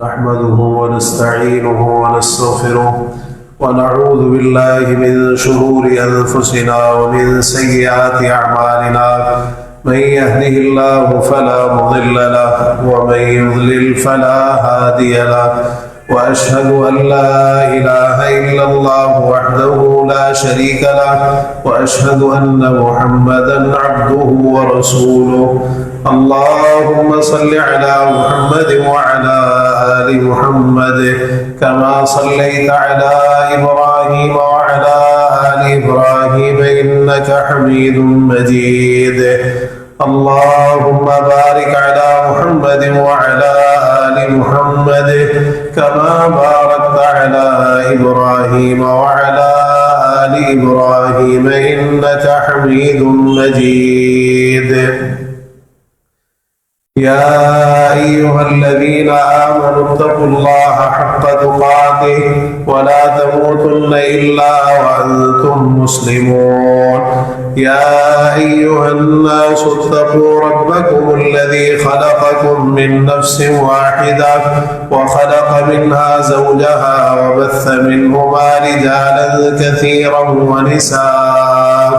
نحمده ونستعينه ونستغفره ونعوذ بالله من شرور أنفسنا ومن سيئات أعمالنا من يهده الله فلا مضل له ومن يضلل فلا هادي له وأشهد أن لا إله إلا الله وحده لا شريك له وأشهد أن محمدا عبده ورسوله. اللهم صل على محمد وعلى آل محمد كما صليت على إبراهيم وعلى آل إبراهيم إنك حميد مجيد. اللهم بارك على محمد وعلى آل محمد كما باركت على إبراهيم وعلى آل إبراهيم إنك حميد مجيد. يا أيها الذين آمنوا اتقوا الله حق تقاته ولا تموتن إلا وأنتم مسلمون. يا أيها الناس اتقوا ربكم الذي خلقكم من نفس واحدة وخلق منها زوجها وبث منهما رجالا كثيرا ونساء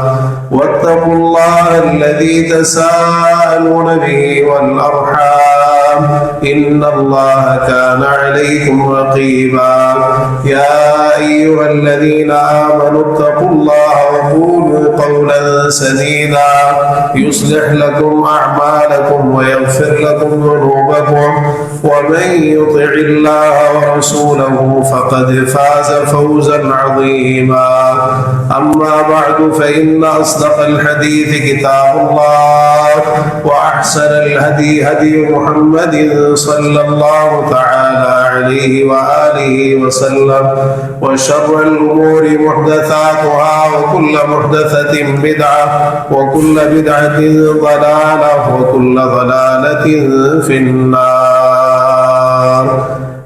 واتقوا الله الذي تساءلون به والأرحام إن الله كان عليكم رقيبا. يا أيها الذين آمنوا اتقوا الله وقولوا قولا سديدا يصلح لكم أعمالكم ويغفر لكم ذنوبكم ومن يطع الله ورسوله فقد فاز فوزا عظيما. أما بعد فإن أصدق الحديث كتاب الله وأحسن الهدي هدي محمد صلى الله تعالى عليه وآله وسلم وشر الأمور محدثاتها وكل محدثة بدعة وكل بدعة ضلالة وكل ضلالة في النار.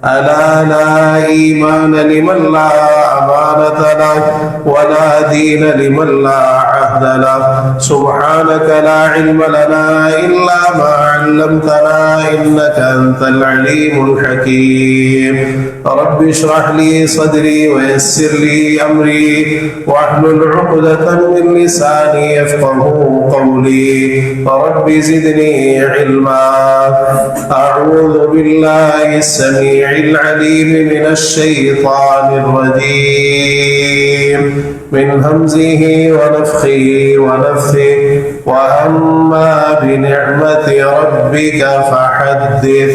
ألا لا إيمان لمن لا أمانة له ولا دين لمن لا عهد له. سبحانك لا علم لنا إلا ما علمتنا إنك أنت العليم الحكيم. رب اشرح لي صدري ويسر لي أمري واحلل عقدة من لساني يفقهوا قولي. رب زدني علما. أعوذ بالله السميع العليم من الشيطان الرجيم من همزه ونفخه ونفثه. وأما بنعمة ربك فحدث.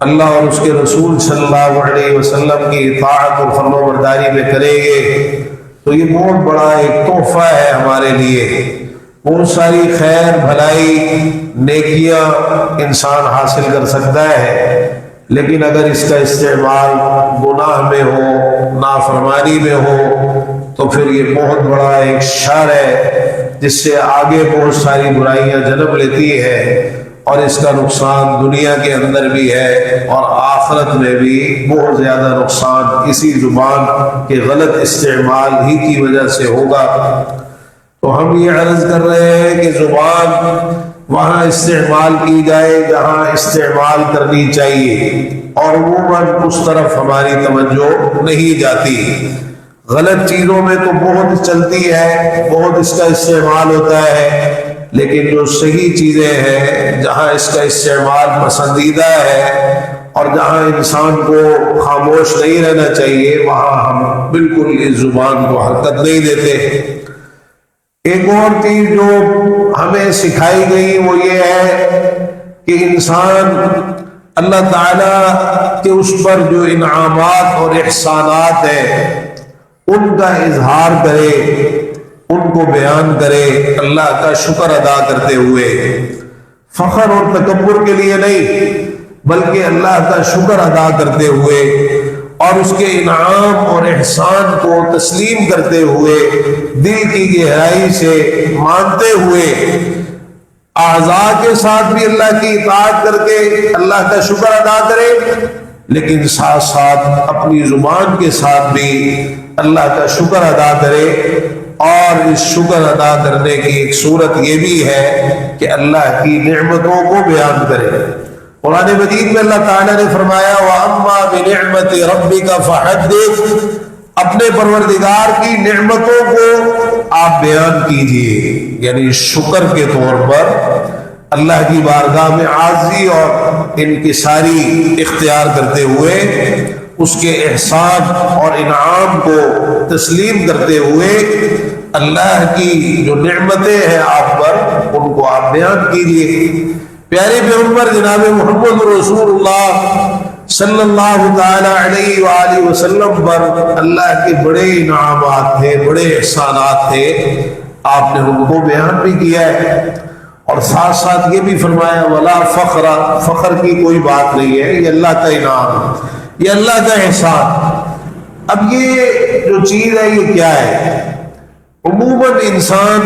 اللہ اور اس کے رسول صلی اللہ علیہ وسلم کی اطاعت اور فرما برداری میں کریں گے تو یہ بہت بڑا ایک تحفہ ہے ہمارے لیے. بہت ساری خیر بھلائی نیکیاں انسان حاصل کر سکتا ہے، لیکن اگر اس کا استعمال گناہ میں ہو، نافرمانی میں ہو، تو پھر یہ بہت بڑا ایک شر ہے جس سے آگے بہت ساری برائیاں جنم لیتی ہے، اور اس کا نقصان دنیا کے اندر بھی ہے اور آخرت میں بھی بہت زیادہ نقصان اسی زبان کے غلط استعمال ہی کی وجہ سے ہوگا. تو ہم یہ عرض کر رہے ہیں کہ زبان وہاں استعمال کی جائے جہاں استعمال کرنی چاہیے، اور عموماً اس طرف ہماری توجہ نہیں جاتی. غلط چیزوں میں تو بہت چلتی ہے، بہت اس کا استعمال ہوتا ہے، لیکن جو صحیح چیزیں ہیں جہاں اس کا استعمال پسندیدہ ہے اور جہاں انسان کو خاموش نہیں رہنا چاہیے وہاں ہم بالکل اس زبان کو حرکت نہیں دیتے. ایک اور چیز جو ہمیں سکھائی گئی وہ یہ ہے کہ انسان اللہ تعالیٰ کے اس پر جو انعامات اور احسانات ہیں ان کا اظہار کرے، ان کو بیان کرے، اللہ کا شکر ادا کرتے ہوئے، فخر اور تکبر کے لیے نہیں بلکہ اللہ کا شکر ادا کرتے ہوئے اور اس کے انعام اور احسان کو تسلیم کرتے ہوئے، دل کی گہرائی سے مانتے ہوئے، اعضاء کے ساتھ بھی اللہ کی اطاعت کر کے اللہ کا شکر ادا کرے، لیکن ساتھ ساتھ اپنی زبان کے ساتھ بھی اللہ کا شکر ادا کرے. اور اس شکر ادا کرنے کی ایک صورت یہ بھی ہے کہ اللہ کی نعمتوں کو بیان کرے. قرآن مجید میں اللہ تعالیٰ نے فرمایا وَأَمَّا بِنِعْمَةِ رَبِّكَ فَحَدِّثْ، اپنے پروردگار کی نعمتوں کو آپ بیان کیجئے. یعنی شکر کے طور پر اللہ کی بارگاہ میں عاجزی اور انکساری اختیار کرتے ہوئے، اس کے احسان اور انعام کو تسلیم کرتے ہوئے اللہ کی جو نعمتیں ہیں آپ پر ان کو آپ بیان کیجئے. پیارے پیغمبر جناب محمد رسول اللہ صلی اللہ تعالی علیہ وآلہ وسلم پر اللہ کے بڑے انعامات تھے، بڑے احسانات تھے، آپ نے ان کو بیان بھی کیا ہے. اور ساتھ ساتھ یہ بھی فرمایا ولا فخر، فخر کی کوئی بات نہیں ہے، یہ اللہ کا انعام، یہ اللہ کا احسان. اب یہ جو چیز ہے یہ کیا ہے؟ عموماً انسان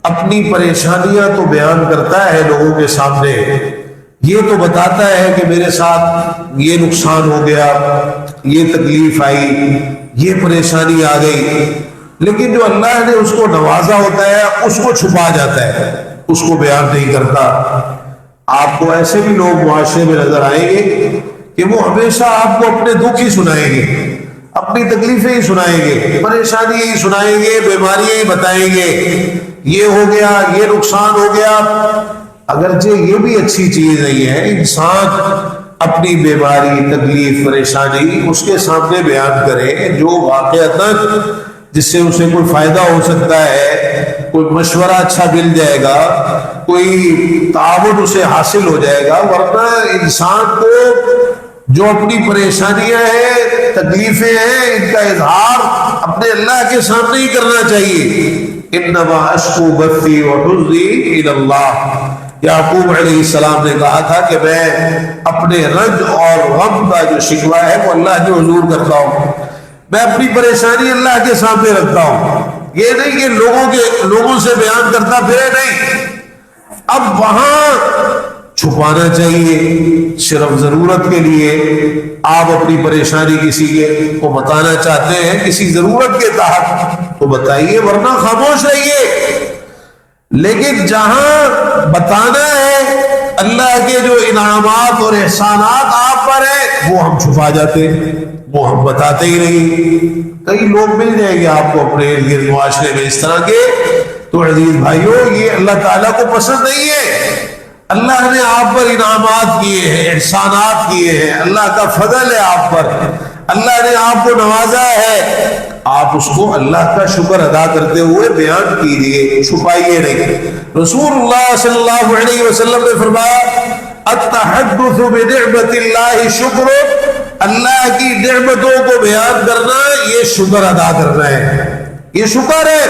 اپنی پریشانیاں تو بیان کرتا ہے لوگوں کے سامنے، یہ تو بتاتا ہے کہ میرے ساتھ یہ نقصان ہو گیا، یہ تکلیف آئی، یہ پریشانی آ گئی، لیکن جو اللہ نے اس کو نوازا ہوتا ہے اس کو چھپا جاتا ہے، اس کو بیان نہیں کرتا. آپ کو ایسے بھی لوگ معاشرے میں نظر آئیں گے کہ وہ ہمیشہ آپ کو اپنے دکھ ہی سنائیں گے، اپنی تکلیفیں ہی سنائیں گے، پریشانی ہی سنائیں گے، بیماریاں ہی بتائیں گے، یہ ہو گیا، یہ نقصان ہو گیا. اگرچہ یہ بھی اچھی چیز نہیں ہے انسان اپنی بیماری، تکلیف، پریشانی اس کے سامنے بیان کرے جو واقعتاً جس سے اسے کوئی فائدہ ہو سکتا ہے، کوئی مشورہ اچھا مل جائے گا، کوئی تعاون اسے حاصل ہو جائے گا. ورنہ انسان کو جو اپنی پریشانیاں ہیں، تکلیفیں ہیں، ان کا اظہار اپنے اللہ کے سامنے ہی کرنا چاہیے. انما اشکو بثی وحزنی الی اللہ، یعقوب علیہ السلام نے کہا تھا کہ میں اپنے رنج اور غم کا جو شکوہ ہے وہ اللہ کے حضور کرتا ہوں، میں اپنی پریشانی اللہ کے سامنے رکھتا ہوں. یہ نہیں کہ لوگوں سے بیان کرتا پھرے، نہیں. اب وہاں چھپانا چاہیے، صرف ضرورت کے لیے آپ اپنی پریشانی کسی کو بتانا چاہتے ہیں، کسی ضرورت کے تحت تو بتائیے، ورنہ خاموش رہیے. لیکن جہاں بتانا ہے اللہ کے جو انعامات اور احسانات آپ پر ہیں وہ ہم چھپا جاتے ہیں، وہ ہم بتاتے ہی نہیں. کئی لوگ مل جائیں گے آپ کو اپنے ارد گرد معاشرے میں اس طرح کے. تو عزیز بھائیوں، یہ اللہ تعالیٰ کو پسند نہیں ہے. اللہ نے آپ پر انعامات کیے ہیں، احسانات کیے ہیں، اللہ کا فضل ہے آپ پر، اللہ نے آپ کو نوازا ہے، آپ اس کو اللہ کا شکر ادا کرتے ہوئے بیان کیجیے، چھپائیے نہیں. رسول اللہ صلی اللہ علیہ وسلم نے فرمایا التحدث بنعمت اللہ شکر، اللہ کی نعمتوں کو بیان کرنا یہ شکر ادا کرنا ہے، یہ شکر ہے۔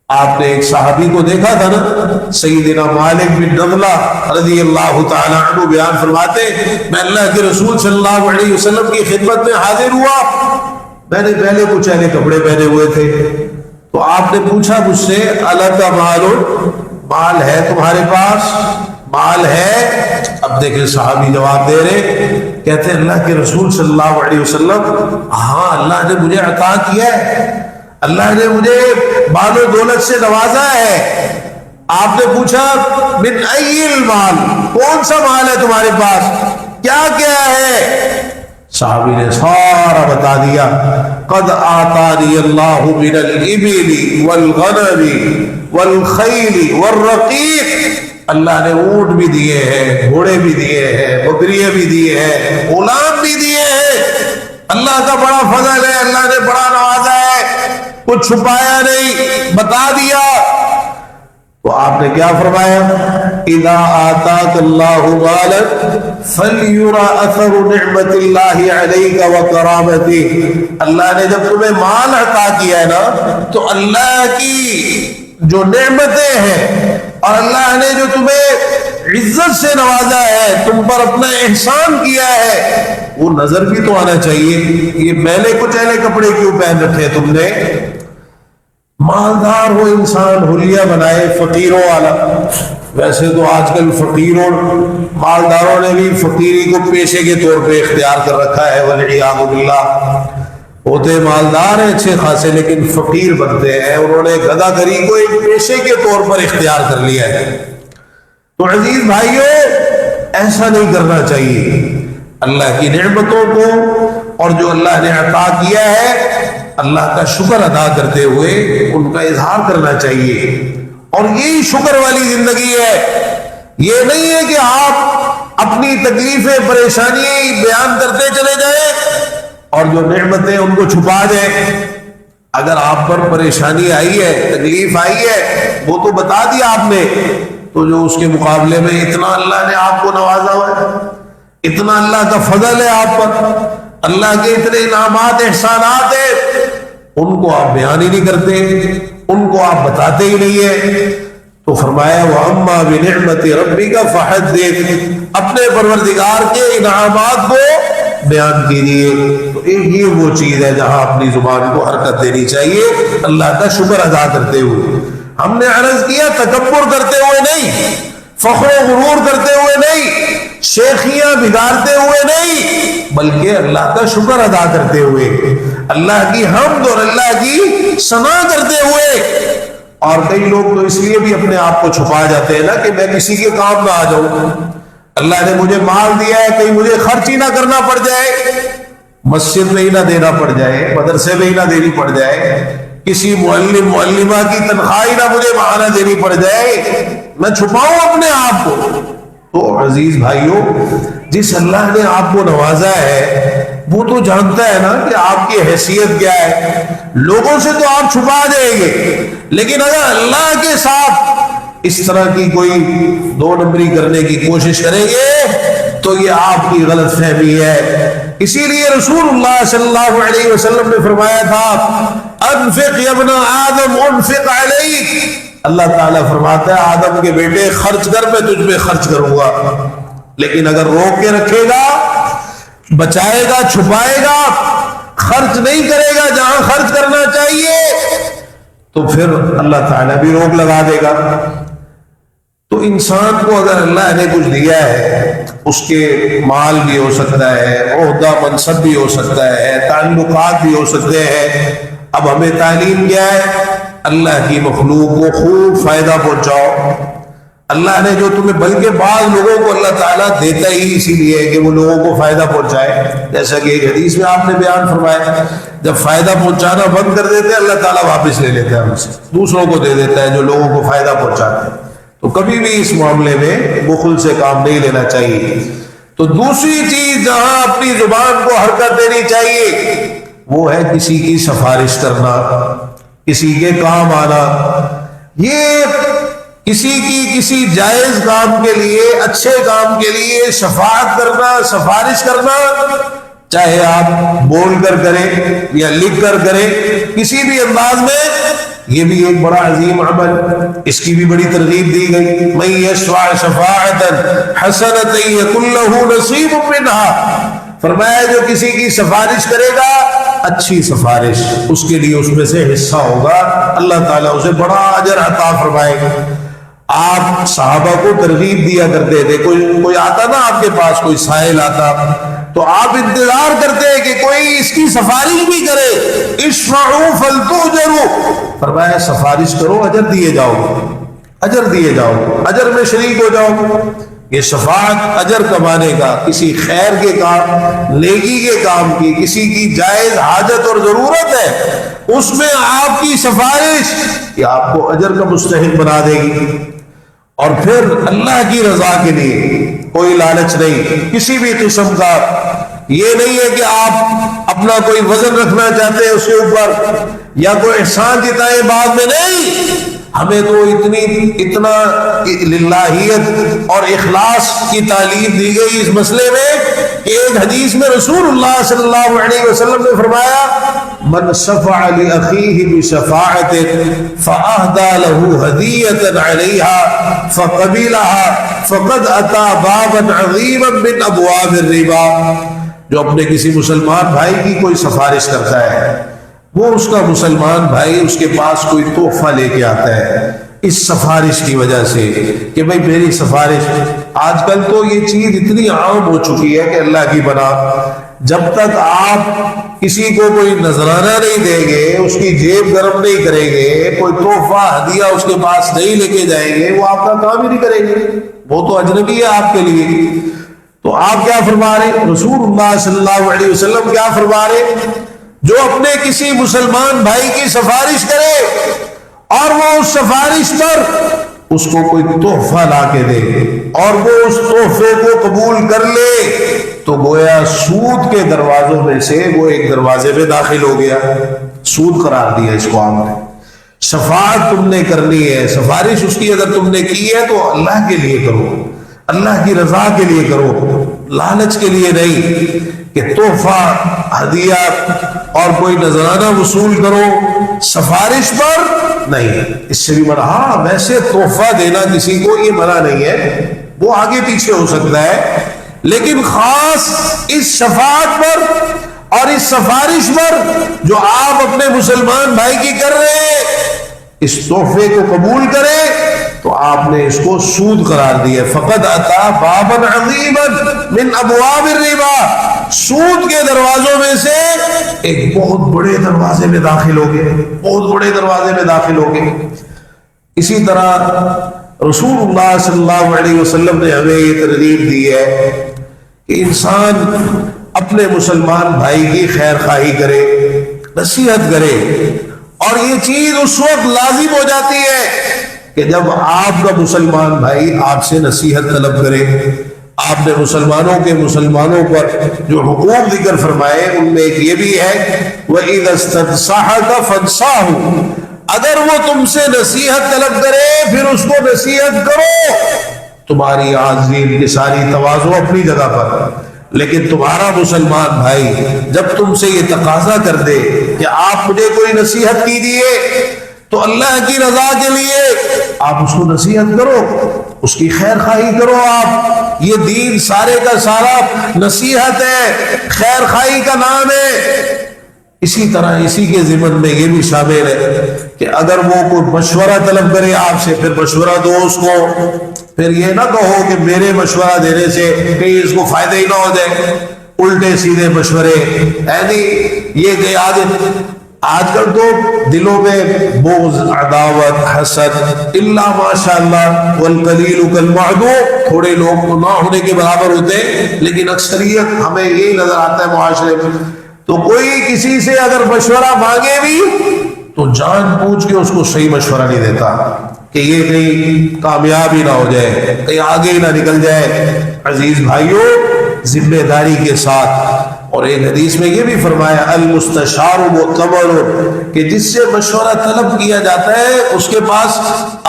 آپ نے ایک صحابی کو دیکھا تھا نا، سیدنا مالک بن نضلہ رضی اللہ تعالی عنہ بیان فرماتے، میں اللہ کے رسول صلی اللہ علیہ وسلم کی خدمت میں حاضر ہوا، میں نے پہلے کچھ اہلے کپڑے پہنے ہوئے تھے، تو آپ نے پوچھا مجھ سے الگ کا مال ہے تمہارے پاس، مال ہے؟ اب دیکھیں صحابی جواب دے رہے، کہتے ہیں اللہ کے رسول صلی اللہ علیہ وسلم ہاں اللہ نے مجھے عطا کیا ہے، اللہ نے مجھے مال و دولت سے نوازا ہے۔ آپ نے پوچھا من ای المال، کون سا مال ہے تمہارے پاس، کیا کیا ہے؟ صحابی نے سارا بتا دیا، قد آتانی اللہ من الابل والغنم والخیل والرقیق، اللہ نے اونٹ بھی دیے ہیں، گھوڑے بھی دیے ہیں، بکریاں بھی دیے ہیں، غلام بھی دیے ہیں، اللہ کا بڑا فضل ہے، اللہ نے بڑا نوازا ہے، کچھ چھپایا نہیں، بتا دیا۔ تو آپ نے کیا فرمایا، اذا آتاک اللہ مالا فلیرى اثر نعمت اللہ علیک وکرامتہ، اللہ نے جب تمہیں مال عطا کیا ہے نا تو اللہ کی جو نعمتیں ہیں اور اللہ نے جو تمہیں عزت سے نوازا ہے، تم پر اپنا احسان کیا ہے، وہ نظر بھی تو آنا چاہیے۔ یہ میلے کچیلے کپڑے کیوں پہن رکھے تم نے؟ مالدار ہو انسان، حلیہ بنائے فقیروں والا۔ ویسے تو آج کل فقیروں مالداروں نے بھی فقیری کو پیشے کے طور پہ اختیار کر رکھا ہے، والعیاذ باللہ۔ ہوتے مالدار ہیں اچھے خاصے لیکن فقیر بنتے ہیں، انہوں نے گدا گری کو ایک پیشے کے طور پر اختیار کر لیا ہے۔ تو عزیز بھائیوں، ایسا نہیں کرنا چاہیے، اللہ کی نعمتوں کو اور جو اللہ نے عطا کیا ہے اللہ کا شکر ادا کرتے ہوئے ان کا اظہار کرنا چاہیے، اور یہی شکر والی زندگی ہے۔ یہ نہیں ہے کہ آپ اپنی تکلیفیں پریشانیاں بیان کرتے چلے جائیں اور جو نعمتیں ان کو چھپا دیں۔ اگر آپ پر پریشانی آئی ہے، تکلیف آئی ہے، وہ تو بتا دیا آپ نے، تو جو اس کے مقابلے میں اتنا اللہ نے آپ کو نوازا ہوا ہے، اتنا اللہ کا فضل ہے آپ پر، اللہ کے اتنے انعامات احسانات ہیں، ان کو آپ بیان ہی نہیں کرتے، ان کو آپ بتاتے ہی نہیں ہیں۔ تو فرمایا وَأَمَّا بِنِعْمَةِ رَبِّكَ فَحَدِّثْ، اپنے پروردگار کے انعامات کو بیان کیجیے۔ تو یہ وہ چیز ہے جہاں اپنی زبان کو حرکت دینی چاہیے، اللہ کا شکر ادا کرتے ہوئے۔ ہم نے عرض کیا تکبر کرتے ہوئے نہیں، فخر و غرور کرتے ہوئے نہیں، شیخیاں بگاڑتے ہوئے نہیں، بلکہ اللہ کا شکر ادا کرتے ہوئے، اللہ کی حمد اور اللہ کی ثنا کرتے ہوئے۔ اور کئی لوگ تو اس لیے بھی اپنے آپ کو چھپا جاتے ہیں نا کہ میں کسی کے کام نہ آ جاؤں، اللہ نے مجھے مال دیا ہے کہیں مجھے خرچ ہی نہ کرنا پڑ جائے، مسجد میں ہی نہ دینا پڑ جائے، مدرسے میں ہی نہ دینی پڑ جائے، کسی معلم معلمہ کی تنخواہ ہی نہ مجھے وہاں نہ دینی پڑ جائے، میں چھپاؤں اپنے آپ کو۔ تو عزیز بھائیوں، جس اللہ نے آپ کو نوازا ہے وہ تو جانتا ہے نا کہ آپ کی حیثیت کیا ہے، لوگوں سے تو آپ چھپا دیں گے، لیکن اگر اللہ کے ساتھ اس طرح کی کوئی دو نمبری کرنے کی کوشش کریں گے تو یہ آپ کی غلط فہمی ہے۔ اسی لیے رسول اللہ صلی اللہ علیہ وسلم نے فرمایا تھا انفق یا ابن آدم انفق علیک، اللہ تعالیٰ فرماتا ہے آدم کے بیٹے خرچ کر، میں تجھ پہ خرچ کروں گا، لیکن اگر روک کے رکھے گا، بچائے گا، چھپائے گا، خرچ نہیں کرے گا جہاں خرچ کرنا چاہیے، تو پھر اللہ تعالیٰ بھی روک لگا دے گا۔ تو انسان کو اگر اللہ نے کچھ دیا ہے، اس کے مال بھی ہو سکتا ہے، عہدہ منصب بھی ہو سکتا ہے، تعلقات بھی ہو سکتے ہیں، اب ہمیں تعلیم کیا ہے؟ اللہ کی مخلوق کو خوب فائدہ پہنچاؤ۔ اللہ نے جو تمہیں، بلکہ بعض لوگوں کو اللہ تعالیٰ دیتا ہی اسی لیے ہے کہ وہ لوگوں کو فائدہ پہنچائے، جیسا کہ ایک حدیث میں آپ نے بیان فرمایا، جب فائدہ پہنچانا بند کر دیتے ہیں اللہ تعالیٰ واپس لے لیتا ہے ہم سے، دوسروں کو دے دیتا ہے جو لوگوں کو فائدہ پہنچاتے ہیں۔ تو کبھی بھی اس معاملے میں بخل سے کام نہیں لینا چاہیے۔ تو دوسری چیز جہاں اپنی زبان کو حرکت دینی چاہیے وہ ہے کسی کی سفارش کرنا، کسی کے کام آنا۔ یہ کسی کی کسی جائز کام کے لیے، اچھے کام کے لیے شفاعت کرنا، سفارش کرنا، چاہے آپ بول کر کریں یا لکھ کر کریں، کسی بھی انداز میں، یہ بھی ایک بڑا عظیم عمل، اس کی بھی بڑی ترغیب دی گئی۔ من یشفع شفاعتا حسنۃ یکن لہ نصیب منہا، فرمایا جو کسی کی سفارش کرے گا اچھی سفارش، اس کے لیے اس میں سے حصہ ہوگا، اللہ تعالیٰ اسے بڑا اجر عطا فرمائے گا۔ آپ صحابہ کو ترغیب دیا کرتے تھے، کوئی آتا نا آپ کے پاس، کوئی سائل آتا تو آپ انتظار کرتے کہ کوئی اس کی سفارش بھی کرے، اشفعوا فلتؤجروا، فرمایا سفارش کرو اجر دیے جاؤ، اجر دیے جاؤ، اجر میں شریک ہو جاؤ۔ یہ شفاعت اجر کمانے کا، کسی خیر کے کام، نیکی کے کام کی، کسی کی جائز حاجت اور ضرورت ہے، اس میں آپ کی سفارش یہ آپ کو اجر کا مستحق بنا دے گی۔ اور پھر اللہ کی رضا کے لیے کوئی لالچ نہیں کسی بھی قسم کا، یہ نہیں ہے کہ آپ اپنا کوئی وزن رکھنا چاہتے ہیں اس کے اوپر یا کوئی احسان جتائیں بعد میں، نہیں، ہمیں تو اتنا للہیت اور اخلاص کی تعلیم دی گئی اس مسئلے میں کہ ایک حدیث میں رسول اللہ صلی اللہ علیہ وسلم نے فرمایا من شفع لأخیہ بشفاعت فأہدى له ہدیۃ علیہا فقبلها فقد اتى بابا عظیما من ابواب الربا، جو اپنے کسی مسلمان بھائی کی کوئی سفارش کرتا ہے، وہ اس کا مسلمان بھائی اس کے پاس کوئی تحفہ لے کے آتا ہے اس سفارش کی وجہ سے کہ بھائی میری سفارش۔ آج کل تو یہ چیز اتنی عام ہو چکی ہے کہ اللہ کی پناہ، جب تک آپ کسی کو کوئی نذرانہ نہیں دیں گے، اس کی جیب گرم نہیں کریں گے، کوئی تحفہ ہدیہ اس کے پاس نہیں لے کے جائیں گے، وہ آپ کا کام ہی نہیں کریں گے، وہ تو اجنبی ہے آپ کے لیے۔ تو آپ کیا فرما رہے، رسول اللہ صلی اللہ علیہ وسلم کیا فرما رہے، جو اپنے کسی مسلمان بھائی کی سفارش کرے اور وہ اس سفارش پر اس کو کوئی تحفہ لا کے دے اور وہ اس تحفے کو قبول کر لے، تو گویا سود کے دروازوں میں سے وہ ایک دروازے میں داخل ہو گیا، سود قرار دیا اس کو آپ نے۔ شفاعت تم نے کرنی ہے، سفارش اس کی اگر تم نے کی ہے تو اللہ کے لیے کرو، اللہ کی رضا کے لیے کرو، لالچ کے لیے نہیں کہ تحفہ ہدیہ اور کوئی نذرانہ وصول کرو سفارش پر، نہیں، اس سے بھی منع۔ ہاں ویسے تحفہ دینا کسی کو یہ منع نہیں ہے، وہ آگے پیچھے ہو سکتا ہے، لیکن خاص اس شفاعت پر اور اس سفارش پر جو آپ اپنے مسلمان بھائی کی کر رہے ہیں، اس تحفے کو قبول کریں تو آپ نے اس کو سود قرار دیا۔ فقد اتا بابا عظیما من ابواب الربا، سود کے دروازوں میں سے ایک بہت بڑے دروازے میں داخل ہو گئے، بہت بڑے دروازے میں داخل ہو گئے۔ اسی طرح رسول اللہ صلی اللہ علیہ وسلم نے ہمیں یہ ترغیب دی ہے کہ انسان اپنے مسلمان بھائی کی خیر خواہی کرے، نصیحت کرے، اور یہ چیز اس وقت لازم ہو جاتی ہے کہ جب آپ کا مسلمان بھائی آپ سے نصیحت طلب کرے۔ آپ نے مسلمانوں پر جو حقوق ذکر فرمائے ان میں ایک یہ بھی ہے وَإِذَا اسْتَنصَحَكَ فَانصَحْهُ، اگر وہ تم سے نصیحت طلب کرے پھر اس کو نصیحت کرو۔ تمہاری عاجزی کی ساری تواضع اپنی جگہ پر، لیکن تمہارا مسلمان بھائی جب تم سے یہ تقاضا کر دے کہ آپ مجھے کوئی نصیحت کیجیے تو اللہ کی رضا کے لیے آپ اس کو نصیحت کرو، اس کی خیر خواہی کرو۔ آپ یہ دین سارے کا سارا نصیحت ہے، خیر خواہی کا نام ہے۔ اسی طرح اسی کے ضمن میں یہ بھی شامل ہے کہ اگر وہ کوئی مشورہ طلب کرے آپ سے، پھر مشورہ دو اس کو، پھر یہ نہ کہو کہ میرے مشورہ دینے سے کہیں اس کو فائدہ ہی نہ ہو جائے، الٹے سیدھے مشورے، یعنی یہ کہ آج کل تو دلوں میں بغض، عداوت، حسد، الا ماشاء اللہ والقلیل کالمعدوم، تھوڑے لوگ تو نہ ہونے کے برابر ہوتے ہیں، لیکن اکثریت ہمیں یہی نظر آتا ہے معاشرے میں۔ تو کوئی کسی سے اگر مشورہ مانگے بھی تو جان بوجھ کے اس کو صحیح مشورہ نہیں دیتا کہ یہ کہیں کامیاب ہی نہ ہو جائے، کہیں آگے ہی نہ نکل جائے۔ عزیز بھائیوں، ذمہ داری کے ساتھ اور ایک حدیث میں یہ بھی فرمایا المستشار مؤتمن، کہ جس سے مشورہ طلب کیا جاتا ہے اس کے پاس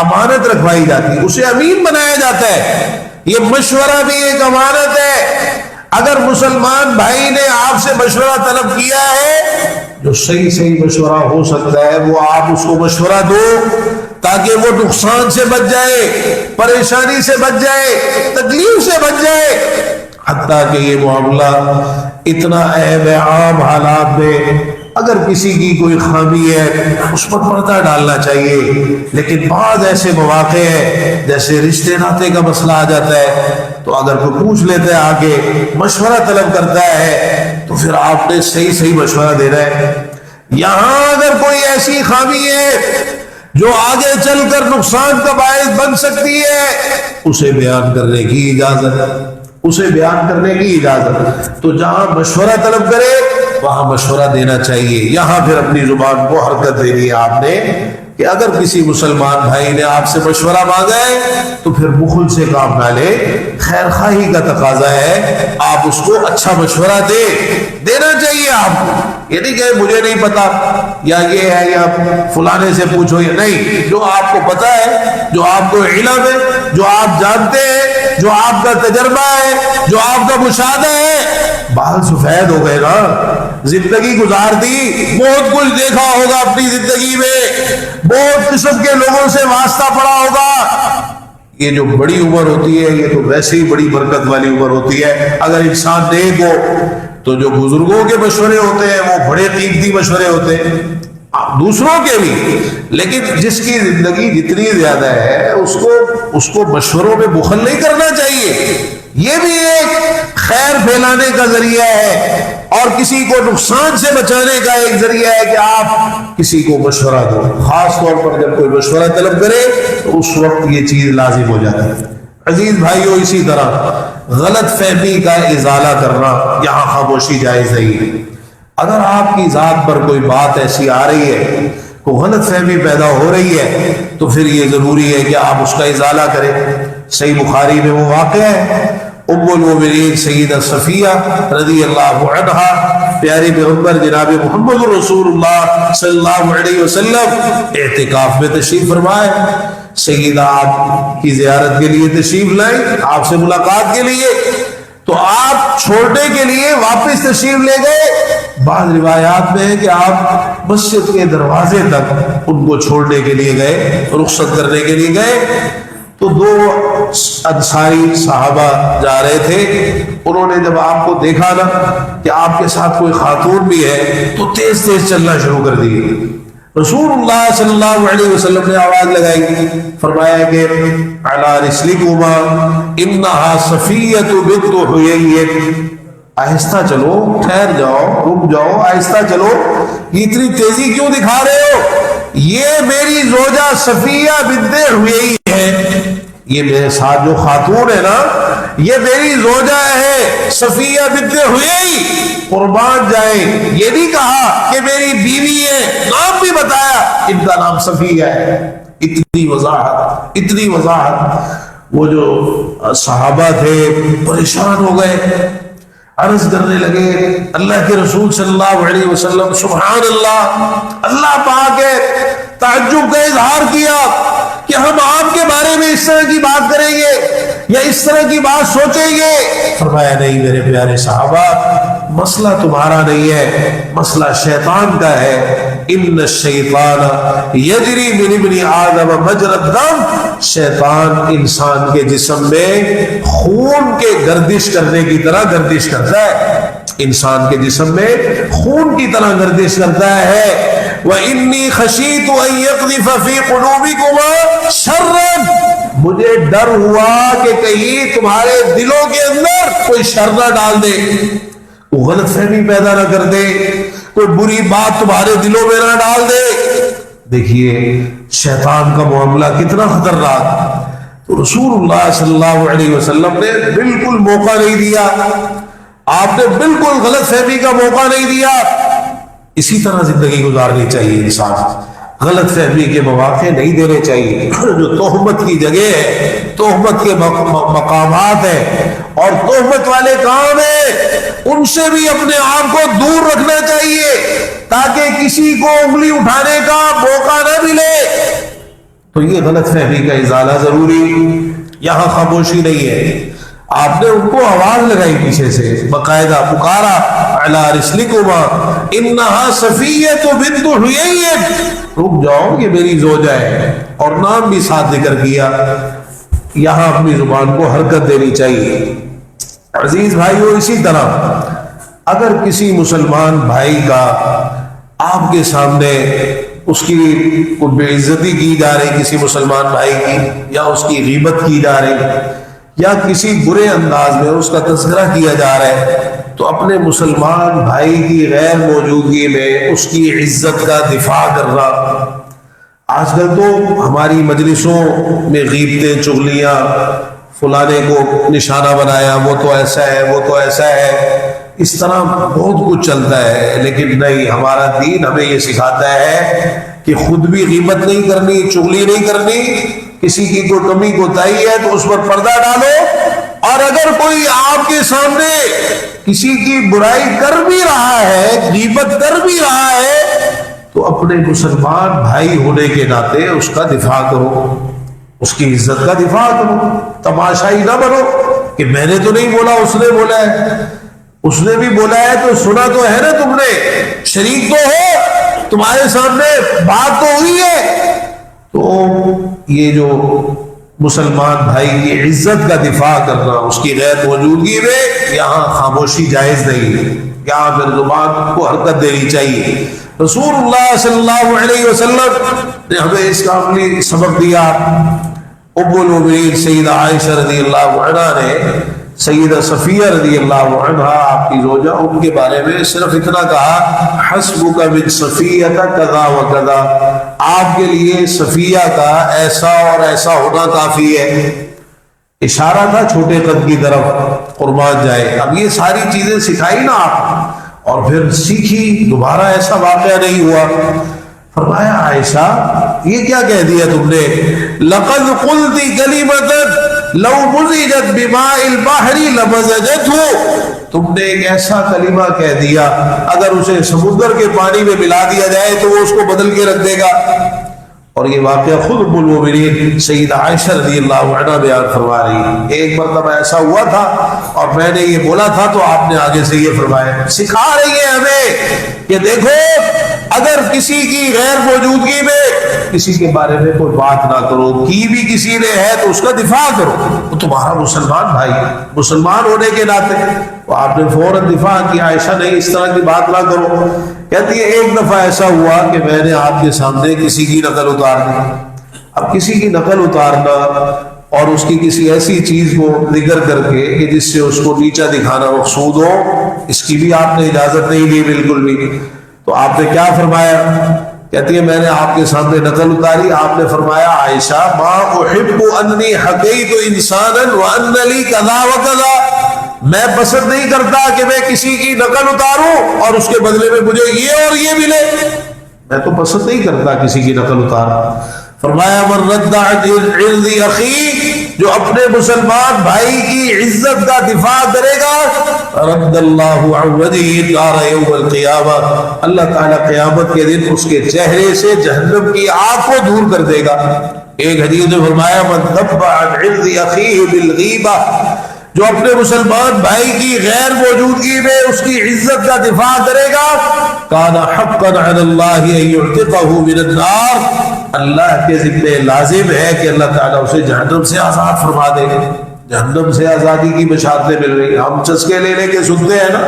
امانت رکھوائی جاتی ہے، اسے امین بنایا جاتا ہے۔ یہ مشورہ بھی ایک امانت ہے۔ اگر مسلمان بھائی نے آپ سے مشورہ طلب کیا ہے، جو صحیح مشورہ ہو سکتا ہے وہ آپ اس کو مشورہ دو، تاکہ وہ نقصان سے بچ جائے، پریشانی سے بچ جائے، تکلیف سے بچ جائے۔ حتیٰ کہ یہ معاملہ اتنا اہم ہے، عام حالات میں اگر کسی کی کوئی خامی ہے اس پر پردہ ڈالنا چاہیے، لیکن بعض ایسے مواقع ہیں جیسے رشتے ناطے کا مسئلہ آ جاتا ہے، تو اگر کوئی پوچھ لیتا ہے آگے، مشورہ طلب کرتا ہے، تو پھر آپ نے صحیح مشورہ دینا ہے۔ یہاں اگر کوئی ایسی خامی ہے جو آگے چل کر نقصان کا باعث بن سکتی ہے، اسے بیان کرنے کی اجازت ہے، اسے بیان کرنے کی اجازت۔ تو جہاں مشورہ طلب کرے وہاں مشورہ دینا چاہیے۔ یہاں پھر اپنی زبان کو حرکت دینی ہے آپ نے، کہ اگر کسی مسلمان بھائی نے آپ سے مشورہ مانگا ہے تو پھر بخل سے کام نہ لے، خیر خواہی کا تقاضا ہے، آپ اس کو اچھا مشورہ دینا چاہیے آپ کو۔ یہ نہیں کہ مجھے نہیں پتا یا یہ ہے یا فلانے سے پوچھو، یا نہیں، جو آپ کو پتا ہے، جو آپ کو علم ہے، جو آپ جانتے ہیں، جو آپ کا تجربہ ہے، جو آپ کا مشاہدہ ہے۔ بال سفید ہو گئے نا، زندگی گزار دی، بہت کچھ دیکھا ہوگا اپنی زندگی میں، بہت قسم کے لوگوں سے واسطہ پڑا ہوگا۔ یہ جو بڑی عمر ہوتی ہے یہ تو ویسے ہی بڑی برکت والی عمر ہوتی ہے۔ اگر انسان نیک ہو تو جو بزرگوں کے مشورے ہوتے ہیں وہ بڑے قیمتی مشورے ہوتے ہیں، دوسروں کے بھی، لیکن جس کی زندگی جتنی زیادہ ہے اس کو مشوروں میں بخل نہیں کرنا چاہیے۔ یہ بھی ایک خیر پھیلانے کا ذریعہ ہے اور کسی کو نقصان سے بچانے کا ایک ذریعہ ہے کہ آپ کسی کو مشورہ دو، خاص طور پر جب کوئی مشورہ طلب کرے تو اس وقت یہ چیز لازم ہو جاتی ہے۔ عزیز بھائیو، اسی طرح غلط فہمی کا ازالہ کرنا، یہاں خاموشی جائز نہیں ہے۔ اگر آپ کی ذات پر کوئی بات ایسی آ رہی ہے، کوئی غلط فہمی پیدا ہو رہی ہے، تو پھر یہ ضروری ہے کہ آپ اس کا ازالہ کریں۔ صحیح بخاری میں وہ واقعہ ہے، ام المؤمنین سیدہ صفیہ رضی اللہ عنہا، پیارے پیغمبر جناب محمد رسول اللہ صلی اللہ علیہ وسلم اعتکاف میں تشریف فرمائے، سیدہ آپ کی زیارت کے لیے تشریف لائیں، آپ سے ملاقات کے لیے، تو آپ چھوڑنے کے لیے واپس تشریف لے گئے۔ بعض روایات میں ہے کہ آپ مسجد کے دروازے تک ان کو چھوڑنے کے لیے گئے، رخصت کرنے کے لیے گئے، تو دو انصاری صحابہ جا رہے تھے، انہوں نے جب آپ کو دیکھا نا کہ آپ کے ساتھ کوئی خاتون بھی ہے تو تیز چلنا شروع کر دی۔ رسول اللہ صلی اللہ علیہ وسلم نے آواز لگائی، فرمایا کہ علی رسلکما انہا صفیۃ بنت حیی، آہستہ چلو، ٹھہر جاؤ، رک جاؤ، آہستہ چلو، یہ اتنی تیزی کیوں دکھا رہے ہو؟ یہ میری زوجہ صفیہ بنت حیی ہے، یہ میرے ساتھ جو خاتون ہے نا یہ میری زوجہ ہے صفیہ بنت حیی، قربان جائیں، یہ نہیں کہا کہ میری بیوی ہے، نام بھی بتایا ان کا نام صفیہ ہے۔ اتنی وضاحت، وہ جو صحابہ تھے پریشان ہو گئے، عرض کرنے لگے اللہ کے رسول صلی اللہ علیہ وسلم، سبحان اللہ، اللہ پاک ہے، تعجب کا اظہار کیا کہ ہم آپ کے بارے میں اس طرح کی بات کریں گے یا اس طرح کی بات سوچیں گے؟ فرمایا نہیں میرے پیارے صحابہ، مسئلہ تمہارا نہیں ہے، مسئلہ شیطان کا ہے۔ ان الشیطان یجری من ابن آدم مجرى الدم، شیطان انسان کے جسم میں خون کے گردش کرنے کی طرح گردش کرتا ہے، انسان کے جسم میں خون کی طرح گردش کرتا ہے۔ وَإِنِّي خَشِيتُ أَن يَقْذِفَ فِي قُلُوبِكُمَا شَرًّا، مجھے ڈر ہوا کہ کہیں تمہارے دلوں کے اندر کوئی شر نہ ڈال دے، کوئی غلط فہمی پیدا نہ کر دے، کوئی بری بات تمہارے دلوں میں نہ ڈال دے۔ دیکھیے شیطان کا معاملہ کتنا خطرناک۔ تو رسول اللہ صلی اللہ علیہ وسلم نے بالکل موقع نہیں دیا، آپ نے بالکل غلط فہمی کا موقع نہیں دیا۔ اسی طرح زندگی گزارنی چاہیے انسان، غلط فہمی کے مواقع نہیں دینے چاہیے. جو تہمت کی جگہ ہے، تہمت کے مقامات ہیں اور تہمت والے کام ہیں، ان سے بھی اپنے آپ کو دور رکھنا چاہیے تاکہ کسی کو انگلی اٹھانے کا موقع نہ ملے. تو یہ غلط فہمی کا ازالہ ضروری. یہاں خاموشی نہیں ہے، آپ نے ان کو آواز لگائی پیچھے سے، باقاعدہ پکارا علی رسلکما انہا صفیۃ بنت حیی، رک جاؤ یہ میری زوجہ ہے، اور نام بھی ساتھ ذکر کیا. یہاں اپنی زبان کو حرکت دینی چاہیے. عزیز بھائیو، اسی طرح اگر کسی مسلمان بھائی کا آپ کے سامنے اس کی بے عزتی کی جا رہی، کسی مسلمان بھائی کی، یا اس کی غیبت کی جا رہی، یا کسی برے انداز میں اس کا تذکرہ کیا جا رہا ہے، تو اپنے مسلمان بھائی کی غیر موجودگی میں اس کی عزت کا دفاع کرنا. آج کل تو ہماری مجلسوں میں غیبتیں، چغلیاں، فلانے کو نشانہ بنایا، وہ تو ایسا ہے، وہ تو ایسا ہے، اس طرح بہت کچھ چلتا ہے. لیکن نہیں، ہمارا دین ہمیں یہ سکھاتا ہے کہ خود بھی غیبت نہیں کرنی، چغلی نہیں کرنی، کسی کی کوئی کمی کوتاہی ہے تو اس پر پردہ ڈالو، اور اگر کوئی آپ کے سامنے کسی کی برائی کر بھی رہا ہے، غیبت کر بھی رہا ہے، تو اپنے مسلمان بھائی ہونے کے ناطے اس کا دفاع کرو، اس کی عزت کا دفاع کرو. تماشائی نہ بنو کہ میں نے تو نہیں بولا، اس نے بولا ہے. اس نے بھی بولا ہے تو سنا تو ہے نا، تم نے شریک تو ہو، تمہارے سامنے بات تو ہوئی ہے. تو یہ جو مسلمان بھائی کی عزت کا دفاع کرنا اس کی غیر موجودگی میں، یہاں خاموشی جائز نہیں ہے، یہاں پھر زبان کو حرکت دینی چاہیے. رسول اللہ صلی اللہ علیہ وسلم نے ہمیں اس کا عملی سبق دیا. ام المؤمنین سیدہ عائشہ رضی اللہ عنہا نے سیدہ صفیہ رضی اللہ عنہا، آپ کی زوجہ، ان کے بارے میں صرف اتنا کہا حسبک من صفیہ کذا و کذا، آپ کے لیے صفیہ کا ایسا اور ایسا ہونا کافی ہے. اشارہ تھا چھوٹے قد کی طرف، قربان جائے. اب یہ ساری چیزیں سکھائی نا آپ، اور پھر سیکھی، دوبارہ ایسا واقعہ نہیں ہوا. فرمایا عائشہ یہ کیا کہہ دیا تم نے؟ لقد قلت کلمۃ لو مزجت بماء البحر لمزجته، تم نے ایک ایسا کلمہ کہہ دیا اگر اسے سمندر کے پانی میں ملا دیا جائے تو وہ اس کو بدل کے رکھ دے گا. اور یہ واقعہ خود ام المؤمنین سیدہ عائشہ رضی اللہ عنہا بیان فرما رہی ہے. ایک مرتبہ ایسا ہوا تھا اور میں نے یہ بولا تھا تو آپ نے آگے سے یہ فرمایا. سکھا رہی ہے ہمیں کہ دیکھو، اگر کسی کی غیر موجودگی میں کسی کے بارے میں کوئی بات نہ کرو، کی بھی کسی نے ہے تو اس کا دفاع کرو، وہ تمہارا مسلمان بھائی، مسلمان ہونے کے ناطے. تو آپ نے فوراً دفاع کیا، عائشہ نہیں اس طرح کی بات نہ کرو. کہتی ہے ایک دفعہ ایسا ہوا کہ میں نے آپ کے سامنے کسی کی نقل اتار دی. اب کسی کی نقل اتارنا اور اس کی کسی ایسی چیز کو ذکر کر کے کہ جس سے اس کو نیچا دکھانا مقصود ہو، اس کی بھی آپ نے اجازت نہیں دی بالکل بھی. تو آپ نے کیا فرمایا؟ کہتی ہے میں نے آپ کے سامنے نقل اتاری، آپ نے فرمایا عائشہ ما احب انی حکیت انسانا وان لی کذا وکذا، میں پسند نہیں کرتا کہ میں کسی کی نقل اتاروں اور اس کے بدلے میں مجھے یہ اور یہ ملے، میں تو پسند نہیں کرتا کسی کی نقل اتارنا. فرمایا من رد عن عرض اخی، جو اپنے مسلمان بھائی کی عزت کا دفاع کرے گا، رد اللہ عن وجهه النار یوم القیامہ، اللہ تعالیٰ قیامت کے دن اس کے چہرے سے جہنم کی آگ کو دور کر دے گا. ایک حدیث میں فرمایا من ذب عن عرض اخیہ بالغیبہ، جو اپنے مسلمان بھائی کی غیر موجودگی میں اس کی عزت کا دفاع کرے گا، کان حقا علی اللہ ان یعتقہ من النار، اللہ کے ذمہ لازم ہے کہ اللہ تعالیٰ اسے جہنم سے آزاد فرما دے. جہنم سے آزادی کی بشارتیں مل رہی. ہم چسکے لے لے کے سنتے ہیں نا،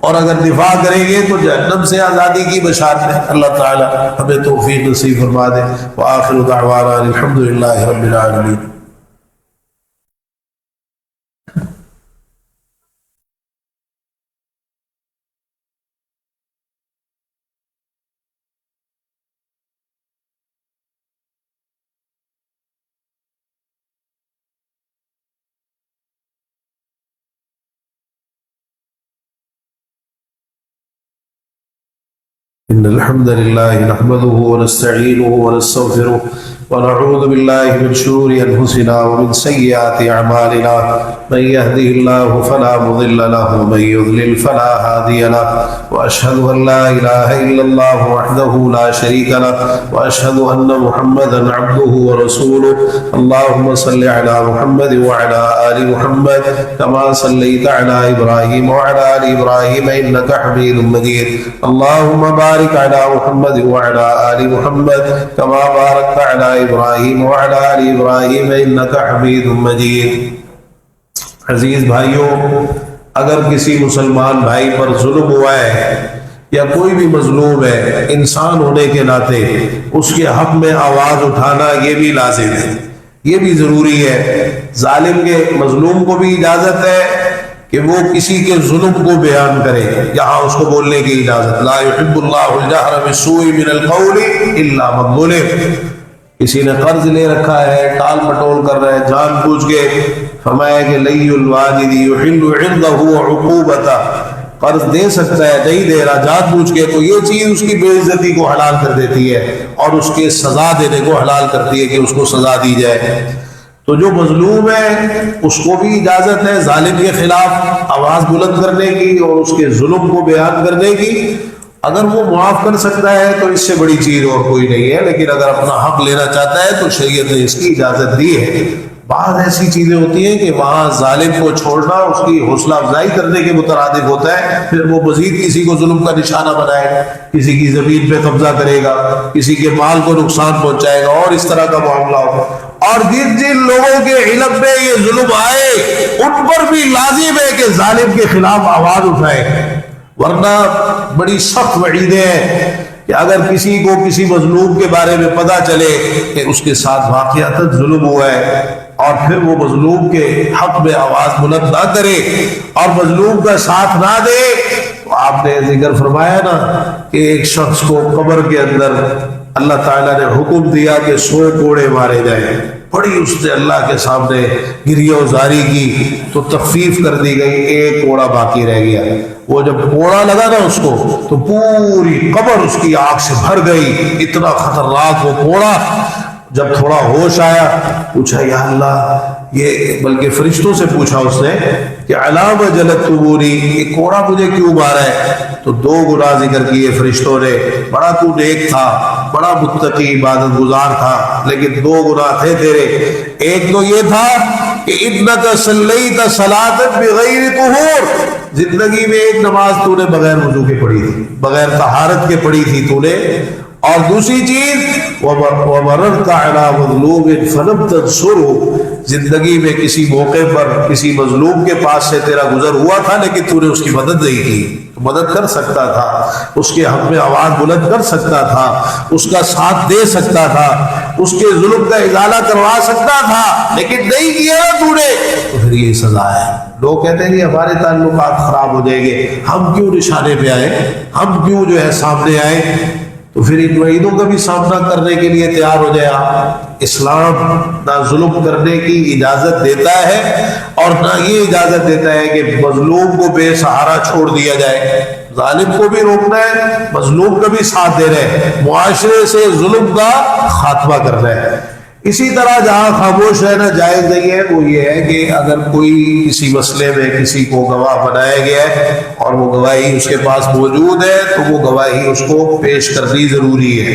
اور اگر دفاع کریں گے تو جہنم سے آزادی کی بشارتیں. اللہ تعالیٰ ہمیں توفیق نصیب فرما دے. وآخر دعوانا الحمدللہ رب العالمین. إن الحمد لله نحمده ونستعينه ونستغفره ونعوذ بالله من شرور أنفسنا ومن سيئات أعمالنا من يهده الله فلا مضل له ومن يضلل فلا هادي له وأشهد أن لا إله إلا الله وحده لا شريك له وأشهد أن محمدا عبده ورسوله اللهم صل على محمد وعلى آل محمد كما صليت على إبراهيم وعلى آل إبراهيم إنك حميد مجيد اللهم بارك على محمد وعلى آل محمد كما باركت على ابراہیم وعلی آل ابراہیم انک حمید مجید۔ عزیز بھائیوں، اگر کسی مسلمان بھائی پر ظلم ہوا ہے یا کوئی بھی مظلوم ہے، انسان ہونے کے ناطے اس کے حق میں آواز اٹھانا یہ بھی لازم ہے، یہ بھی ضروری ہے۔ ظالم کے مظلوم کو بھی اجازت ہے کہ وہ کسی کے ظلم کو بیان کرے، یہاں اس کو بولنے کی اجازت، لا يحب اللہ الجہر بالسوء من القول الا من ظلم۔ کسی نے قرض لے رکھا ہے، ٹال مٹول کر رہا ہے، جان بوجھ کے، فرمایا کہ لی الواجد یحل عنده عقوبتہ، قرض دے سکتا ہے نہیں دے رہا جان بوجھ کے، تو یہ چیز اس کی بے عزتی کو حلال کر دیتی ہے اور اس کے سزا دینے کو حلال کرتی ہے کہ اس کو سزا دی جائے۔ تو جو مظلوم ہے اس کو بھی اجازت ہے ظالم کے خلاف آواز بلند کرنے کی اور اس کے ظلم کو بیان کرنے کی۔ اگر وہ معاف کر سکتا ہے تو اس سے بڑی چیز اور کوئی نہیں ہے، لیکن اگر اپنا حق لینا چاہتا ہے تو شریعت نے اس کی اجازت دی ہے۔ بعض ایسی چیزیں ہوتی ہیں کہ وہاں ظالم کو چھوڑنا اس کی حوصلہ افزائی کرنے کے مترادف ہوتا ہے، پھر وہ مزید کسی کو ظلم کا نشانہ بنائے گا، کسی کی زمین پہ قبضہ کرے گا، کسی کے مال کو نقصان پہنچائے گا اور اس طرح کا معاملہ ہوگا۔ اور جن لوگوں کے علم میں یہ ظلم آئے ان پر بھی لازم ہے کہ ظالم کے خلاف آواز اٹھائے، ورنہ بڑی سخت وعیدیں ہیں کہ اگر کسی کو کسی مظلوم کے بارے میں پتہ چلے کہ اس کے ساتھ واقعتاً ظلم ہوا ہے اور پھر وہ مظلوم کے حق میں آواز بلند نہ کرے اور مظلوم کا ساتھ نہ دے، تو آپ نے ذکر فرمایا نا کہ ایک شخص کو قبر کے اندر اللہ تعالیٰ نے حکم دیا کہ 100 کوڑے مارے جائیں، بڑی اس نے اللہ کے سامنے گریہ و زاری کی تو تخفیف کر دی گئی، ایک کوڑا باقی رہ گیا۔ وہ جب کوڑا لگا نا اس کو تو پوری قبر اس کی آگ سے بھر گئی، اتنا خطرناک وہ کوڑا۔ جب تھوڑا ہوش آیا پوچھا یا اللہ یہ، بلکہ فرشتوں سے پوچھا اس نے کہ علام جلدتمونی، یہ کوڑا مجھے کیوں مارا ہے؟ تو 2 گناہ ذکر کیے فرشتوں نے، بڑا تو نیک تھا، بڑا متقی عبادت گزار تھا، لیکن 2 گناہ تھے تیرے۔ ایک تو یہ تھا کہ انک صلیت صلاۃ بغیر طہور، زندگی میں ایک نماز تو نے بغیر وضو کے پڑھی تھی، بغیر طہارت کے پڑھی تھی تو نے۔ اور دوسری چیز وَمَرَرْتَ عَلَى مَظْلُومٍ فَلَمْ تَنْصُرْهُ، زندگی میں کسی موقع پر کسی مظلوم کے پاس سے تیرا گزر ہوا تھا لیکن تو نے اس کی مدد نہیں کی، تو مدد کر سکتا تھا، اس کے حق میں آواز بلند کر سکتا تھا، اس کا ساتھ دے سکتا تھا، اس کے ظلم کا ازالہ کروا سکتا تھا، لیکن نہیں کیا تو نے، تو پھر یہ سزا ہے۔ لوگ کہتے ہیں کہ ہمارے تعلقات خراب ہو جائیں گے، ہم کیوں نشانے پہ آئے، ہم کیوں جو ہے سامنے آئے؟ تو پھر ان وعیدوں کا بھی سامنا کرنے کے لیے تیار ہو جائے آپ۔ اسلام نہ ظلم کرنے کی اجازت دیتا ہے اور نہ یہ اجازت دیتا ہے کہ مظلوم کو بے سہارا چھوڑ دیا جائے۔ ظالم کو بھی روکنا ہے، مظلوم کا بھی ساتھ دینا ہے، معاشرے سے ظلم کا خاتمہ کرنا ہے۔ اسی طرح جہاں خاموش رہنا جائز نہیں ہے وہ یہ ہے کہ اگر کوئی کسی مسئلے میں کسی کو گواہ بنایا گیا ہے اور وہ گواہی اس کے پاس موجود ہے تو وہ گواہی اس کو پیش کرنی ضروری ہے۔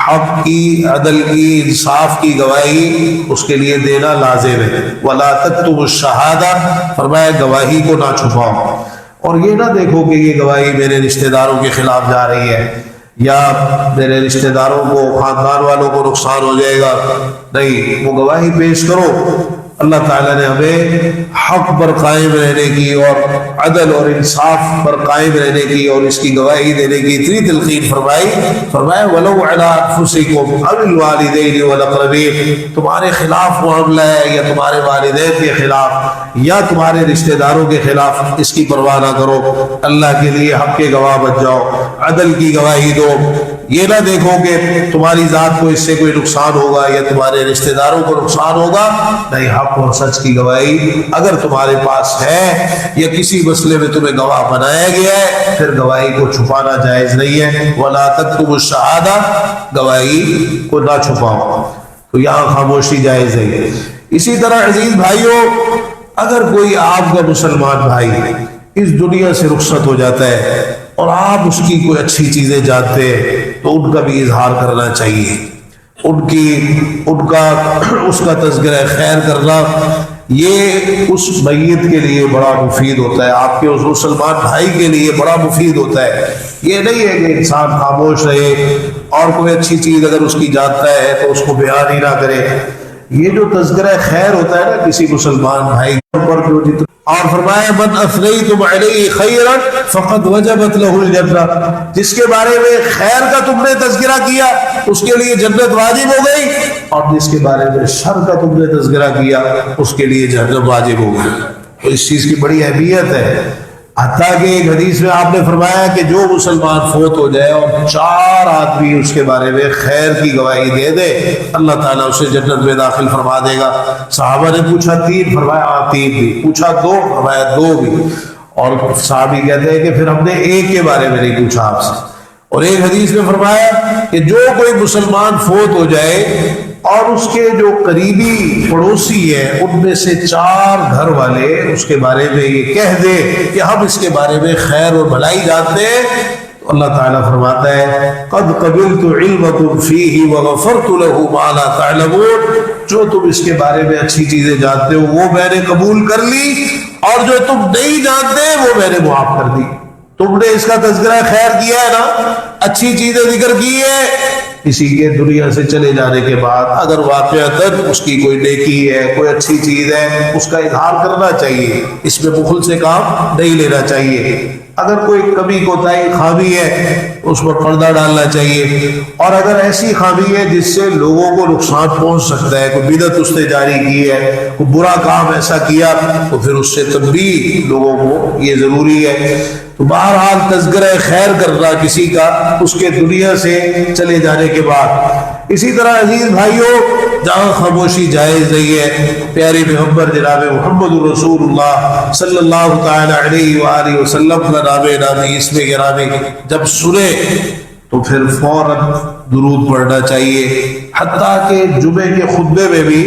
حق کی، عدل کی، انصاف کی گواہی اس کے لیے دینا لازم ہے۔ وَلَا تَكْتُمُوا الشَّهَادَةَ، فرمایا گواہی کو نہ چھپاؤ، اور یہ نہ دیکھو کہ یہ گواہی میرے رشتہ داروں کے خلاف جا رہی ہے یا میرے رشتہ داروں کو، خاندان والوں کو نقصان ہو جائے گا، نہیں، وہ گواہی پیش کرو۔ اللہ تعالیٰ نے ہمیں حق پر قائم رہنے کی اور عدل اور انصاف پر قائم رہنے کی اور اس کی گواہی دینے کی اتنی تلقین فرمائی، فرمایا وَلَوْ عَلَىٰ أَنفُسِكُمْ أَوِ الْوَالِدَيْنِ وَالْأَقْرَبِينَ، تمہارے خلاف معاملہ ہے یا تمہارے والدین کے خلاف یا تمہارے رشتہ داروں کے خلاف، اس کی پرواہ نہ کرو، اللہ کے لیے حق کے گواہ بن جاؤ، عدل کی گواہی دو۔ یہ نہ دیکھو کہ تمہاری ذات کو اس سے کوئی نقصان ہوگا یا تمہارے رشتہ داروں کو نقصان ہوگا، نہیں، حق اور سچ کی گواہی اگر تمہارے پاس ہے یا کسی مسئلے میں تمہیں گواہ بنایا گیا ہے، پھر گواہی کو چھپانا جائز نہیں ہے۔ وَلَا تَكْتُمُوا الشَّهَادَةَ، گواہی کو نہ چھپاؤ، تو یہاں خاموشی جائز ہے۔ اسی طرح عزیز بھائیوں، اگر کوئی آپ کا مسلمان بھائی اس دنیا سے رخصت ہو جاتا ہے اور آپ اس کی کوئی اچھی چیزیں جانتے ہیں تو ان کا بھی اظہار کرنا چاہیے، اس کا تذکرہ خیر کرنا، یہ اس میت کے لیے بڑا مفید ہوتا ہے، آپ کے اس مسلمان بھائی کے لیے بڑا مفید ہوتا ہے۔ یہ نہیں ہے کہ انسان خاموش رہے اور کوئی اچھی چیز اگر اس کی جانتا ہے تو اس کو بیان ہی نہ کرے۔ یہ جو تذکرہ خیر ہوتا ہے نا کسی مسلمان بھائی پر، اور فرمایا من اثنیتم علیہ خیرا فقد وجبت لہ الجنہ، جس کے بارے میں خیر کا تم نے تذکرہ کیا اس کے لیے جنت واجب ہو گئی، اور جس کے بارے میں شر کا تم نے تذکرہ کیا اس کے لیے جہنم واجب ہو گئی۔ تو اس چیز کی بڑی اہمیت ہے، حتیٰ کہ ایک حدیث میں آپ نے فرمایا کہ جو مسلمان فوت ہو جائے اور 4 آدمی اس کے بارے میں خیر کی گواہی دے دے، اللہ تعالیٰ اسے جنت میں داخل فرما دے گا۔ صحابہ نے پوچھا 3، فرمایا 3 بھی، پوچھا 2، فرمایا 2 بھی، اور صحابی کہتے ہیں کہ پھر ہم نے 1 کے بارے میں نہیں پوچھا آپ سے۔ اور ایک حدیث میں فرمایا کہ جو کوئی مسلمان فوت ہو جائے اور اس کے جو قریبی پڑوسی ہیں ان میں سے 4 گھر والے اس کے بارے میں یہ کہہ دے کہ ہم اس کے بارے میں خیر اور بھلائی جانتے ہیں، تو اللہ تعالیٰ فرماتا ہے قد قبلت علمکم فیہ وغفرت لہ ما لا تعلمون، جو تم اس کے بارے میں اچھی چیزیں جانتے ہو وہ میں نے قبول کر لی، اور جو تم نہیں جانتے وہ میں نے معاف کر دی۔ تم نے اس کا تذکرہ خیر کیا ہے نا، اچھی چیزیں ذکر کی ہے، کسی کے دنیا سے چلے جانے کے بعد اگر واقعتاً اس کی کوئی نیکی ہے، کوئی اچھی چیز ہے، اس کا اظہار کرنا چاہیے، اس میں بخل سے کام نہیں لینا چاہیے۔ اگر کوئی کمی کوتاہی خامی ہے اس پر پردہ ڈالنا چاہیے، اور اگر ایسی خامی ہے جس سے لوگوں کو نقصان پہنچ سکتا ہے، کوئی بدعت اس نے جاری کی ہے، کوئی برا کام ایسا کیا، تو پھر اس سے تنبیہ لوگوں کو یہ ضروری ہے۔ تو بہرحال تذکرہ خیر کرنا کسی کا اس کے دنیا سے چلے جانے کے بعد۔ اسی طرح عزیز بھائیوں، جہاں خاموشی جائز نہیں ہے، پیارے پیغمبر جناب محمد رسول اللہ صلی اللہ تعالی علیہ وآلہ وسلم کا نام نامی اسم گرامی جب سنے تو پھر فوراً درود پڑھنا چاہیے، حتیٰ کہ جمعے کے خطبے میں بھی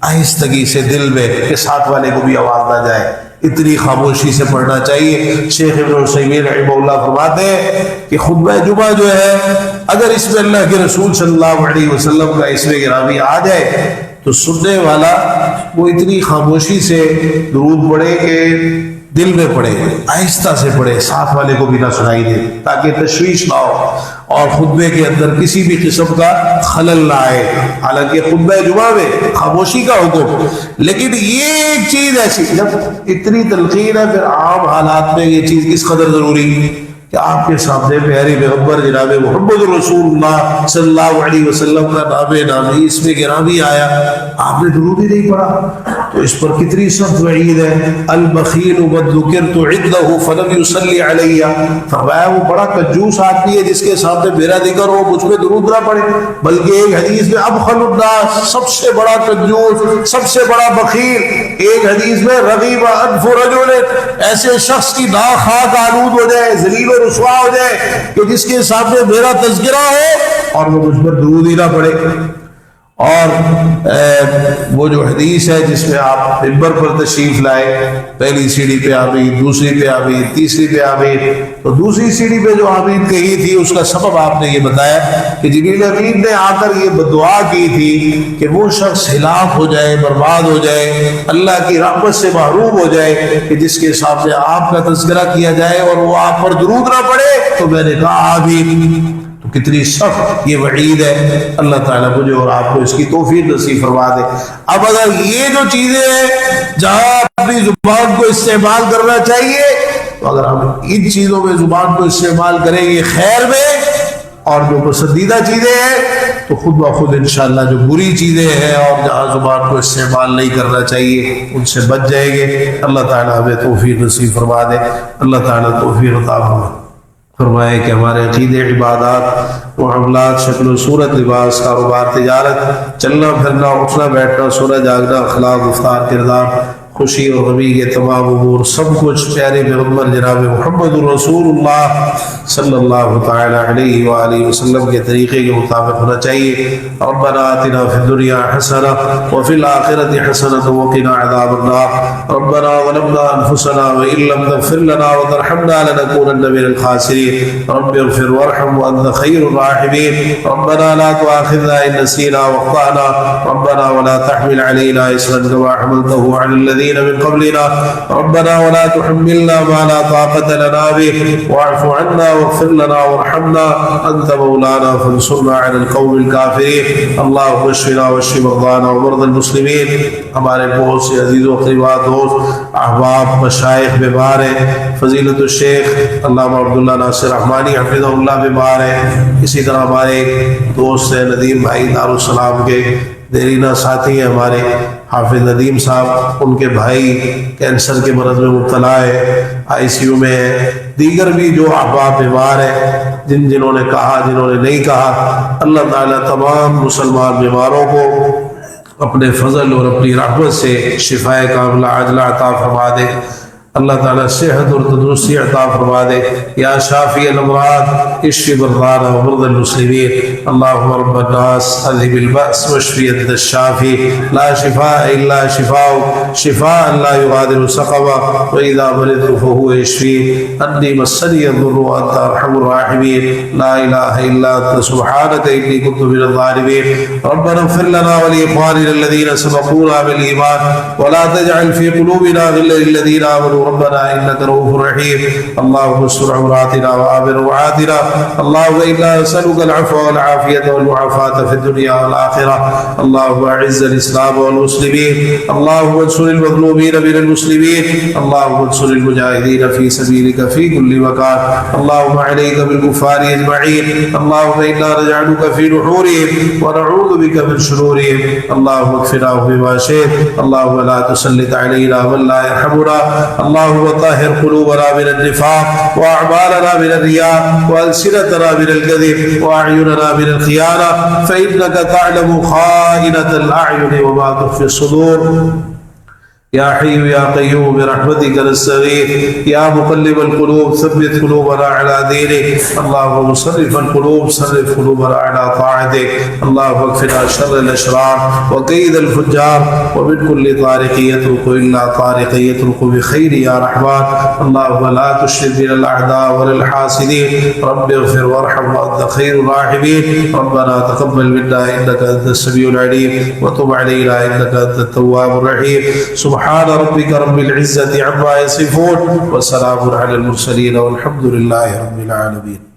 آہستگی سے دل میں کہ ساتھ والے کو بھی آواز نہ جائے، اتنی خاموشی سے پڑھنا چاہیے۔ شیخ ابن عثیمین رحمہ اللہ فرماتے ہیں کہ خطبہ جمعہ جو ہے اگر اس میں اللہ کے رسول صلی اللہ علیہ وسلم کا اسم گرامی آ جائے تو سننے والا وہ اتنی خاموشی سے درود پڑھے کہ دل میں پڑھے، آہستہ سے پڑھے، ساتھ والے کو بھی نہ سنائی دے تاکہ تشویش نہ ہو اور خطبے کے اندر کسی بھی قسم کا خلل نہ آئے۔ حالانکہ خطبہ جمعہ میں خاموشی کا حکم، لیکن یہ ایک چیز ایسی جب اتنی تلقین ہے پھر عام حالات میں یہ چیز کس قدر ضروری کہ آپ کے سامنے پیارے پیغمبر جناب محمد رسول اللہ صلی اللہ علیہ وسلم کا نام نامی اس میں گرامی آیا، آپ نے درود ہی نہیں پڑھا تو اس پر کتنی سخت وعید ہے۔ البخیل من ذکرت عنده فلم يصلی علیہ، فرمایا وہ بڑا کنجوس آدمی ہے جس کے سامنے میرا ذکر ہو مجھ پہ درود نہ پڑے، بلکہ ایک حدیث میں ابخل الناس، سب سے بڑا کنجوس، سب سے بڑا بخیل، ایک حدیث میں رغیب انف رجل، ایسے شخص کی ناک خاک آلود ہو جائے، ذلیل و رسوا ہو جائے کہ جس کے سامنے میرا تذکرہ ہو اور وہ مجھ پر درود ہی نہ پڑے۔ اور وہ جو حدیث ہے جس میں آپ منبر پر تشریف لائے، پہلی سیڑھی پہ آمین، دوسری پہ آمین، تیسری پہ آمین، تو دوسری سیڑھی پہ جو آمین کہی تھی اس کا سبب آپ نے یہ بتایا کہ جبریل امین نے آ کر یہ دعا کی تھی کہ وہ شخص ہلاک ہو جائے، برباد ہو جائے، اللہ کی رحمت سے محروم ہو جائے کہ جس کے سامنے آپ کا تذکرہ کیا جائے اور وہ آپ پر درود نہ پڑے، تو میں نے کہا آمین۔ تو کتنی سخت یہ وعید ہے، اللہ تعالیٰ مجھے اور آپ کو اس کی توفیق نصیب فرما دے۔ اب اگر یہ جو چیزیں ہیں جہاں اپنی زبان کو استعمال کرنا چاہیے، تو اگر ہم ان چیزوں میں زبان کو استعمال کریں گے خیر میں، اور جو پسندیدہ چیزیں ہیں تو خود بخود انشاءاللہ جو بری چیزیں ہیں اور جہاں زبان کو استعمال نہیں کرنا چاہیے ان سے بچ جائیں گے۔ اللہ تعالیٰ ہمیں توفیق نصیب فرما دے، اللہ تعالیٰ توفیق عطا فرمائے۔ فرمائے کہ ہمارے عقیدے، عبادات، معاملات، شکل و صورت، لباس، کاروبار، تجارت، چلنا پھرنا، اٹھنا بیٹھنا، سونا جاگنا، اخلاق، گفتار، کردار، خوشی اور غمی کے تمام امور، سب کچھ پیارے پیغمبر جناب محمد رسول اللہ صلی اللہ تعالی علیہ وآلہ وسلم کے طریقے کے مطابق ہونا چاہیے۔ ربنا آتنا فی الدنیا حسنہ وفی الآخرۃ حسنۃ وقنا عذاب النار۔ ربنا ظلمنا انفسنا وان لم تغفر لنا وترحمنا لنكونن من الخاسرین۔ رب اغفر وارحم وانت خیر الراحمین۔ ربنا لا تؤاخذنا ان نسینا واخطأنا۔ ربنا ولا تحمل علينا إصرا كما حملته على الذين من قبلنا۔ ربنا ولا تحملنا ما لا طاقة لنا به واعف عنا واغفر لنا وارحمنا أنت مولانا فانصرنا على القوم الكافرين۔ اللهم اشفنا واشف مرضانا ومرضى المسلمين۔ ہمارے بہت سے عزیز و قریبا دوست، احباب، مشائخ بیمار ہیں۔ فضیلت الشیخ علامہ عبداللہ ناصر رحمانی حفظہ اللہ بیمار ہیں۔ اسی طرح ہمارے ایک دوست ہیں ندیم بھائی دارالسلام کے دیرینہ ساتھی ہیں ہمارے حافظ ندیم صاحب، ان کے بھائی کینسر کے مرض میں مبتلا ہے، آئی سی یو میں ہے۔ دیگر بھی جو احباب بیمار ہیں، جنہوں نے کہا، جنہوں نے نہیں کہا، اللہ تعالیٰ تمام مسلمان بیماروں کو اپنے فضل اور اپنی رحمت سے شفائے کاملہ عاجلہ عطا فرما دے۔ اللہ تعالیٰ صحت اور تندرستی عطا فرما دے۔ یا شافی الامراض اشف مرضانا ومرضى المسلمين۔ اللهم رب الناس اذهب البأس واشف انت الشافي لا شفاء الا شفاؤك شفاء لا يغادر سقما واذا مرضت فهو يشفين۔ انی مسني الضر وانت ارحم الراحمين۔ لا اله الا انت سبحانك اني كنت من الظالمين۔ ربنا اغفر لنا ولاخواننا الذين سبقونا بالايمان ولا تجعل في قلوبنا غلا للذين امنوا ربنا انك رؤوف رحيم۔ اللهم استر عوراتنا وآمن روعاتنا۔ اللهم انا نسألك العفو والعافية والمعافاة في الدنيا والآخرة۔ اللهم اعز الاسلام والمسلمين۔ اللهم انصر المظلومين من المسلمين۔ اللهم انصر المجاهدين في سبيلك في كل مكان۔ اللهم عليك بالكفار اجمعين۔ اللهم انا نجعلك في نحورهم ونعوذ بك من شرورهم۔ اللهم اكفناهم بما شئت۔ اللهم لا تسلط علينا من لا يرحمنا۔ اللهم طهر قلوبنا من النفاق واعمالنا من الرياء والسنتنا من الكذب واعيننا من الخيانه فانك تعلم خائنة الاعين وما تخفي الصدور۔ یا حی یا قیوم برحمتک نستغیث۔ یا مقلب القلوب ثبت قلوبنا على دینک۔ اللهم صرف القلوب صرف قلوبنا على طاعتک۔ اللهم اكفنا شر الاشرار وكيد الفجار ومن كل طارق يطرق الا طارق يطرق بخير یا رحمن۔ اللهم لا تشرك بنا الاعداء ولا الحاسدين۔ رب اغفر وارحم وانت خير الراحمين۔ ربنا تقبل منا انك انت السميع العليم وتب علينا انك انت التواب الرحيم۔ سبحان ربك رب العزة عما يصفون وسلام على المرسلين والحمد لله رب العالمين۔